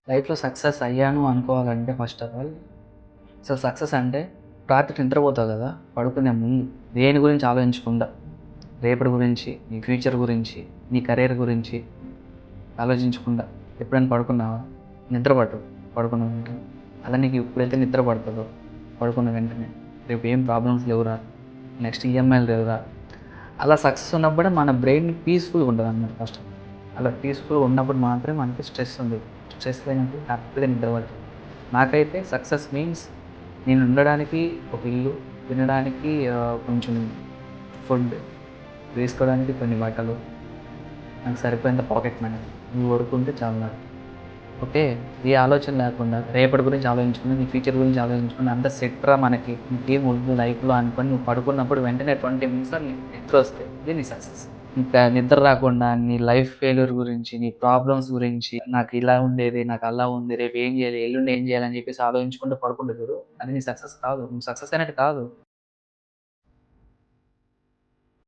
లైఫ్‌లో సక్సెస్ అయ్యాను అనుకోవాలంటే first of all అసలు సక్సెస్ అంటే రాత్రి నిద్రపోతావు కదా! పడుకునే ముందు దేని గురించి ఆలోచించకుండా రేపటి గురించి, నీ ఫ్యూచర్ గురించి, నీ కెరియర్ గురించి ఆలోచించకుండా ఎప్పుడైనా పడుకున్నావా? నిద్ర పట్టదు పడుకున్న వెంటనే. అలా నీకు ఎప్పుడైతే నిద్ర పడతదో పడుకున్న వెంటనే రేపు ఏం ప్రాబ్లమ్స్ లేవురా, నెక్స్ట్ ఈఎంఐలు లేవురా, అలా సక్సెస్ ఉన్నప్పుడే మన బ్రెయిన్ పీస్‌ఫుల్‌గా ఉంటదన్నమాట ఫస్ట్. అలా పీస్‌ఫుల్‌గా ఉన్నప్పుడు మాత్రమే మనకి స్ట్రెస్ ఉండదు. స్ట్రెస్ లేనప్పుడు హ్యాపీగా నిద్ర పడతది. నాకైతే సక్సెస్ మీన్స్ నేను ఉండడానికి ఒక ఇల్లు, తినడానికి కొంచెం ఫుడ్, వేసుకోవడానికి కొన్ని బట్టలు, నాకు సరిపోయేంత పాకెట్ మనీ, ఇవి వరకు ఉంటే చాలు నాకు. ఓకే. ఏ ఆలోచన లేకుండా రేపటి గురించి ఆలోచించకుండా, నీ ఫ్యూచర్ గురించి ఆలోచించకుండా అంతా సెట్‌రా మనకి, ఇంకేం వద్దు లైఫ్‌లో అనుకోని నువ్వు పడుకున్నప్పుడు వెంటనే 20 మినిట్స్‌లో నీకు నిద్రొస్తే ఇది నీ సక్సెస్. ఇంకా నిద్ర రాకుండా నీ లైఫ్ ఫెయిల్యూర్ గురించి, నీ ప్రాబ్లమ్స్ గురించి, నాకు ఇలా ఉండేది, నాకు అలా ఉంది, రేపు ఏం చేయాలి, ఎల్లుండి ఏం చేయాలి అని చెప్పేసి ఆలోచించుకుంటూ పడుకుంటావు చూడు, అది నీ సక్సెస్ కాదు. నువ్వు సక్సెస్ అయినట్టు కాదు.